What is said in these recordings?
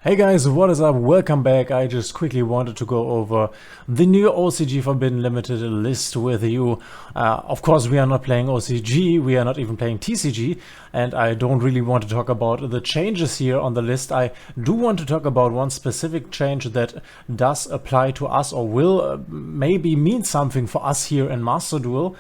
Hey guys, what is up? Welcome back. I just quickly wanted to go over the new OCG Forbidden Limited list with you. Of course, we are not playing OCG, we are not even playing TCG, and I don't really want to talk about the changes here on the list. I do want to talk about one specific change that does apply to us or will maybe mean something for us here in Master Duel.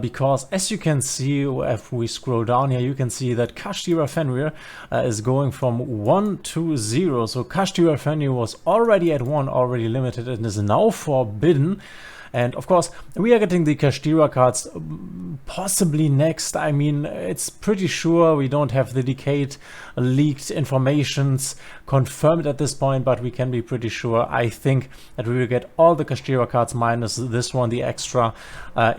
Because as you can see, if we scroll down here, you can see that KASHTIRA Fenrir is going from 1 to 0. So KASHTIRA Fenrir was already at 1, already limited, and is now forbidden. And of course, we are getting the KASHTIRA cards possibly next. I mean, it's pretty sure we don't have the decayed leaked informations confirmed at this point, but we can be pretty sure. I think that we will get all the KASHTIRA cards minus this one, the extra,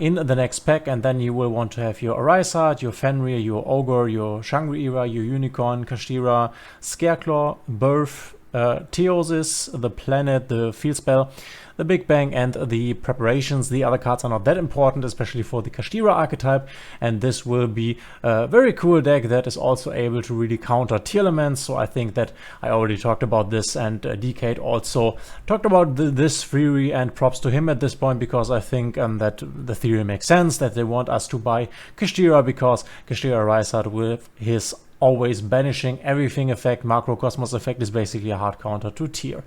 in the next pack. And then you will want to have your Arisard, your Fenrir, your Ogre, your Shangri-Ira, your Unicorn, KASHTIRA, Scareclaw, Birth, Theosis, the Planet, the Field Spell, the Big Bang, and the Preparations. The other cards are not that important, especially for the KASHTIRA archetype, and this will be a very cool deck that is also able to really counter tier elements. So I think that I already talked about this, and Decade also talked about this theory, and props to him at this point, because I think that the theory makes sense, that they want us to buy KASHTIRA because KASHTIRA Arisard with his always banishing everything effect, Macro Cosmos effect, is basically a hard counter to tier.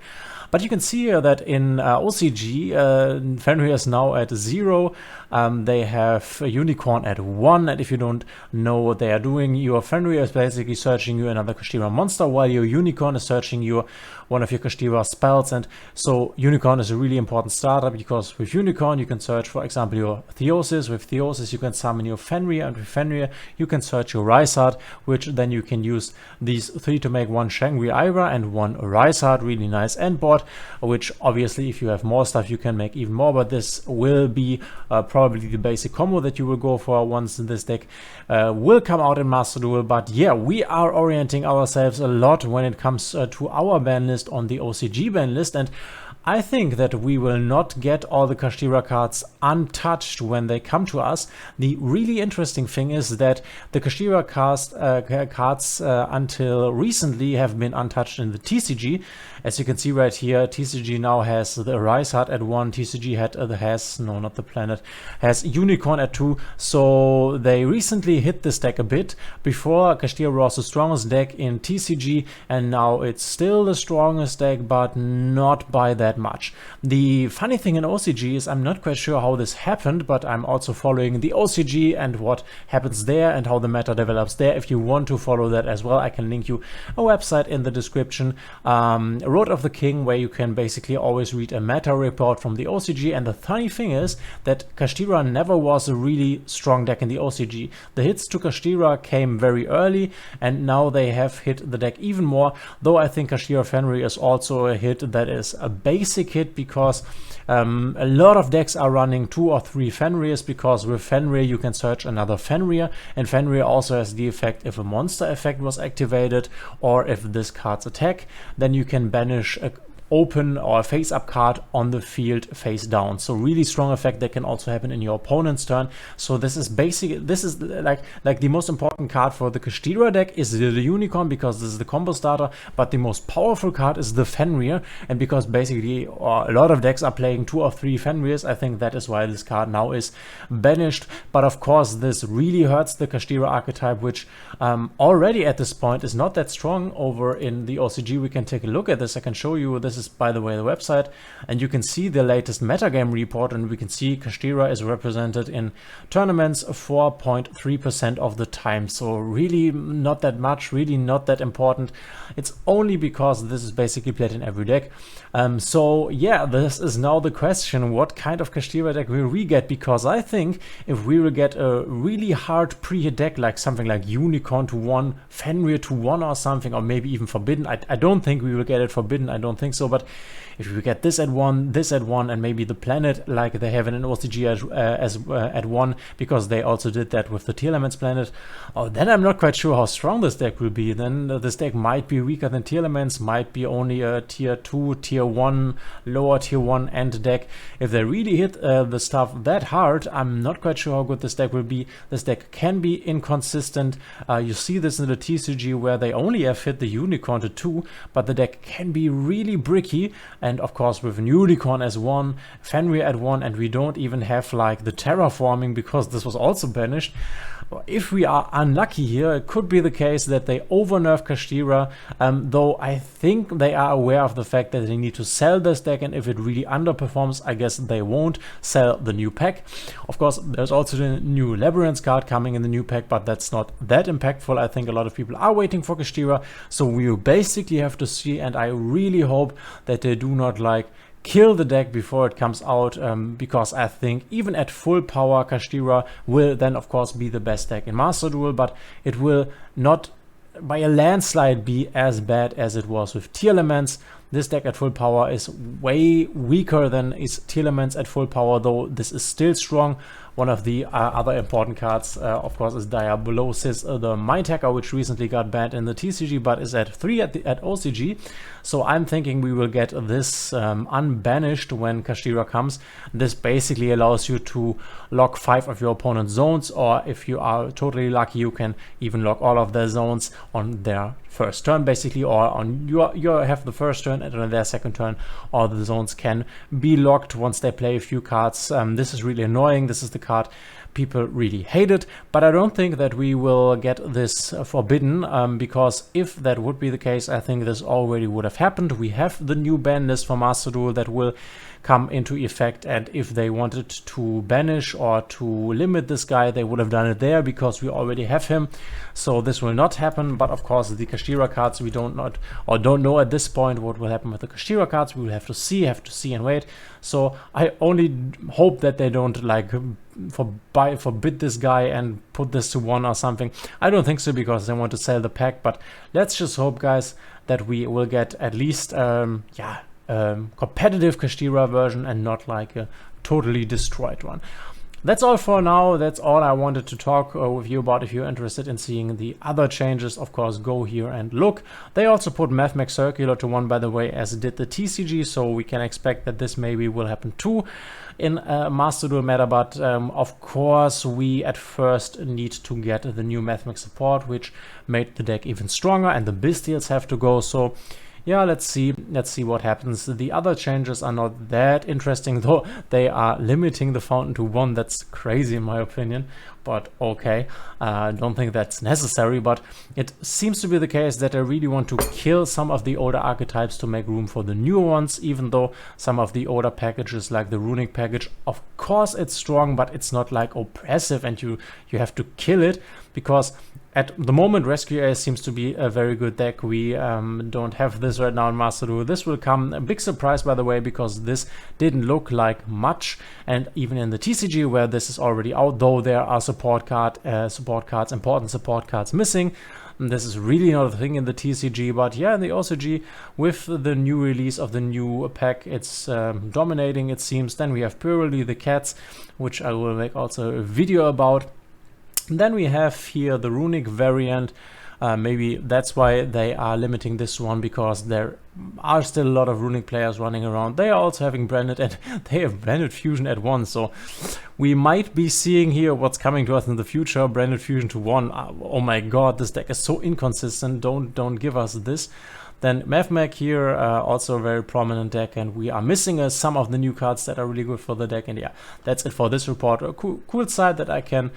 But you can see here that in OCG, Fenrir is now at 0. They have a Unicorn at 1, and if you don't know what they are doing, your Fenrir is basically searching you another KASHTIRA monster, while your Unicorn is searching you one of your KASHTIRA spells. And so Unicorn is a really important starter, because with Unicorn you can search, for example, your Theosis. With Theosis you can summon your Fenrir, and with Fenrir you can search your Arisard, which then you can use these 3 to make one Shangri-Ira and one Arisard. Really nice end board, which obviously if you have more stuff you can make even more, but this will be probably the basic combo that you will go for once this deck will come out in Master Duel. But yeah, we are orienting ourselves a lot when it comes to our ban list on the OCG ban list, and I think that we will not get all the KASHTIRA cards untouched when they come to us. The really interesting thing is that the KASHTIRA cards until recently have been untouched in the TCG. As you can see right here, TCG now has the Arisard at 1, TCG has Unicorn at 2, so they recently hit this deck a bit. Before, KASHTIRA was the strongest deck in TCG, and now it's still the strongest deck, but not by that much. The funny thing in OCG is I'm not quite sure how this happened, but I'm also following the OCG and what happens there and how the meta develops there. If you want to follow that as well, I can link you a website in the description, Road of the King, where you can basically always read a meta report from the OCG. And the funny thing is that KASHTIRA never was a really strong deck in the OCG. The hits to KASHTIRA came very early, and now they have hit the deck even more, though I think KASHTIRA Fenrir is also a hit that is a basic hit, because a lot of decks are running 2 or 3 Fenrirs, because with Fenrir you can search another Fenrir, and Fenrir also has the effect if a monster effect was activated, or if this card's attack, then you can banish a open or face up card on the field face down. So really strong effect that can also happen in your opponent's turn. So this is like the most important card for the KASHTIRA deck is the Unicorn, because this is the combo starter, but the most powerful card is the Fenrir, and because basically a lot of decks are playing 2 or 3 Fenrirs, I think that is why this card now is banished. But of course this really hurts the KASHTIRA archetype, which already at this point is not that strong. Over in the OCG we can take a look at this. I can show you. This is, by the way, the website, and you can see the latest metagame report, and we can see KASHTIRA is represented in tournaments 4.3% of the time. So really not that much, really not that important. It's only because this is basically played in every deck. So yeah, this is now the question, what kind of KASHTIRA deck will we get? Because I think if we will get a really hard pre-hit deck, like something like Unicorn to 1, Fenrir to 1 or something, or maybe even Forbidden. I don't think we will get it Forbidden, I don't think so. so, but if we get this at 1, this at 1, and maybe the planet like they have in an OCG at 1, because they also did that with the Tier Elements planet, oh, then I'm not quite sure how strong this deck will be. Then this deck might be weaker than Tier Elements, might be only a tier 2, tier 1, lower tier 1 end deck. If they really hit the stuff that hard, I'm not quite sure how good this deck will be. This deck can be inconsistent. You see this in the TCG where they only have hit the Unicorn to 2, but the deck can be really bricky. And of course with an Unicorn as 1, Fenrir at 1, and we don't even have like the terraforming because this was also banished. If we are unlucky here, it could be the case that they overnerf KASHTIRA, though I think they are aware of the fact that they need to sell this deck, and if it really underperforms, I guess they won't sell the new pack. Of course, there's also the new Labyrinth card coming in the new pack, but that's not that impactful. I think a lot of people are waiting for KASHTIRA, so we will basically have to see, and I really hope that they do not like kill the deck before it comes out, because I think even at full power KASHTIRA will then of course be the best deck in Master Duel, but it will not by a landslide be as bad as it was with Tier Elements. This deck at full power is way weaker than is Tier Elements at full power, though this is still strong. One of the other important cards, of course, is Diablosis, the Mind Hacker, which recently got banned in the TCG, but is at 3 at OCG. So I'm thinking we will get this unbanished when KASHTIRA comes. This basically allows you to lock 5 of your opponent's zones, or if you are totally lucky, you can even lock all of their zones on their first turn, basically, or on you have the first turn, and on their second turn all the zones can be locked once they play a few cards. This is really annoying. This is the card people really hate it, but I don't think that we will get this forbidden, because if that would be the case, I think this already would have happened. We have the new ban list for Master Duel that will come into effect, and if they wanted to banish or to limit this guy, they would have done it there, because we already have him. So this will not happen. But of course the KASHTIRA cards, we don't know at this point what will happen with the KASHTIRA cards. We will have to see and wait. So I only hope that they don't like forbid this guy and put this to 1 or something. I don't think so, because they want to sell the pack, but let's just hope, guys, that we will get at least competitive KASHTIRA version and not like a totally destroyed one. That's all for now. That's all I wanted to talk with you about. If you're interested in seeing the other changes, of course, go here and look. They also put MathMax Circular to 1, by the way, as did the TCG, so we can expect that this maybe will happen too in Master Duel meta, but of course we at first need to get the new MathMax support, which made the deck even stronger, and the Bestials have to go. So yeah, let's see what happens. The other changes are not that interesting, though. They are limiting the fountain to 1. That's crazy in my opinion, but okay. I don't think that's necessary, but it seems to be the case that I really want to kill some of the older archetypes to make room for the newer ones, even though some of the older packages, like the Runic package, of course it's strong, but it's not like oppressive and you have to kill it, because at the moment, Rescue Ace seems to be a very good deck. We don't have this right now in Master Duel. This will come, a big surprise, by the way, because this didn't look like much. And even in the TCG, where this is already out, though there are important support cards missing. And this is really not a thing in the TCG, but yeah, in the OCG, with the new release of the new pack, it's dominating, it seems. Then we have purely the cats, which I will make also a video about. Then we have here the Runic variant. Maybe that's why they are limiting this one, because there are still a lot of Runic players running around. They are also having branded, and they have branded Fusion at 1. So we might be seeing here what's coming to us in the future. Branded Fusion to 1. Oh my god, this deck is so inconsistent. Don't give us this. Then MathMac here, also a very prominent deck, and we are missing some of the new cards that are really good for the deck. And yeah, that's it for this report. A cool site that I can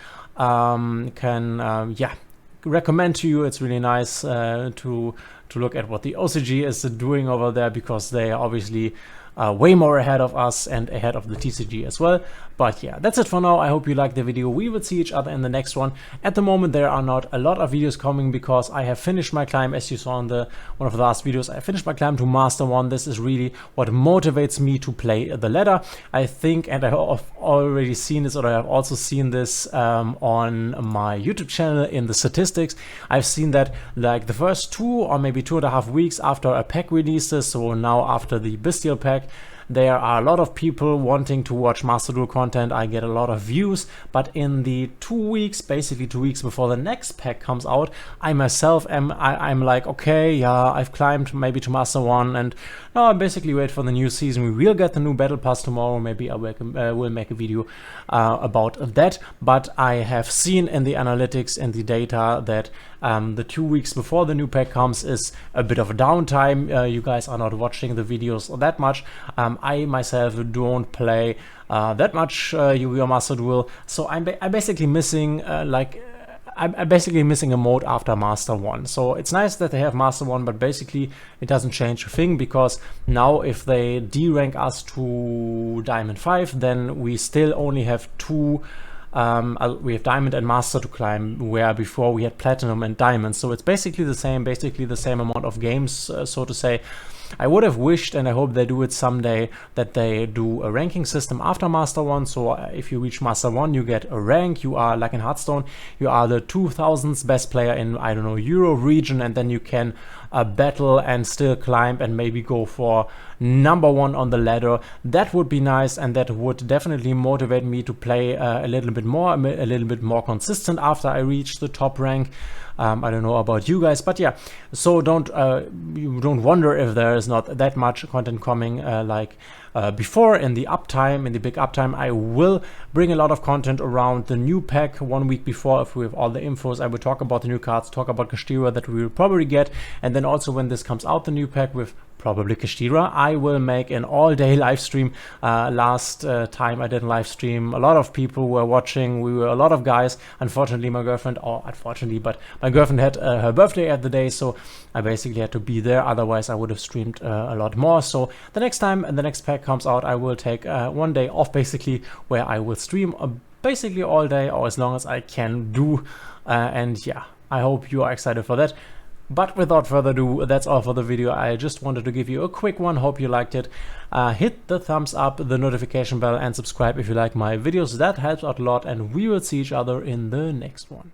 recommend to you. It's really nice to look at what the OCG is doing over there, because they obviously way more ahead of us and ahead of the TCG as well. But yeah, that's it for now. I hope you liked the video. We will see each other in the next one. At the moment, there are not a lot of videos coming because I have finished my climb, as you saw in one of the last videos. I finished my climb to Master 1. This is really what motivates me to play the ladder. I think, and I have already seen this, or I have also seen this on my YouTube channel in the statistics. I've seen that like the first 2 or maybe 2.5 weeks after a pack releases, so now after the Bestial pack, there are a lot of people wanting to watch Master Duel content. I get a lot of views, but in the 2 weeks, basically 2 weeks before the next pack comes out, I myself I'm like, okay, yeah, I've climbed maybe to Master 1, and now I basically wait for the new season. We will get the new Battle Pass tomorrow. Maybe I will make a video about that, but I have seen in the analytics and the data that the 2 weeks before the new pack comes is a bit of a downtime. You guys are not watching the videos that much. I myself don't play that much Yu-Gi-Oh! Master Duel, so I'm basically missing I'm basically missing a mode after Master 1. So it's nice that they have Master 1, but basically it doesn't change a thing, because now if they D-rank us to Diamond 5, then we still only have 2. We have Diamond and Master to climb, where before we had Platinum and Diamond. So it's basically the same amount of games, so to say. I would have wished, and I hope they do it someday, that they do a ranking system after Master 1. So if you reach Master 1, you get a rank. You are, like in Hearthstone, you are the 2000th best player in, I don't know, Euro region, and then you can battle and still climb and maybe go for number 1 on the ladder. That would be nice, and that would definitely motivate me to play a little bit more consistent after I reach the top rank. I don't know about you guys, but yeah, so don't wonder if there is not that much content coming before. In the uptime, in the big uptime, I will bring a lot of content around the new pack 1 week before. If we have all the infos, I will talk about the new cards, talk about KASHTIRA that we will probably get, and then also when this comes out, the new pack with probably KASHTIRA, I will make an all-day live stream. Last time I did a live stream, a lot of people were watching. We were a lot of guys. Unfortunately, my girlfriend, or unfortunately, but my girlfriend had her birthday at the day, so I basically had to be there. Otherwise, I would have streamed a lot more. So the next time the next pack comes out, I will take 1 day off, basically, where I will stream basically all day, or as long as I can do. And yeah, I hope you are excited for that. But without further ado, that's all for the video. I just wanted to give you a quick one. Hope you liked it. Hit the thumbs up, the notification bell, and subscribe if you like my videos. That helps out a lot, and we will see each other in the next one.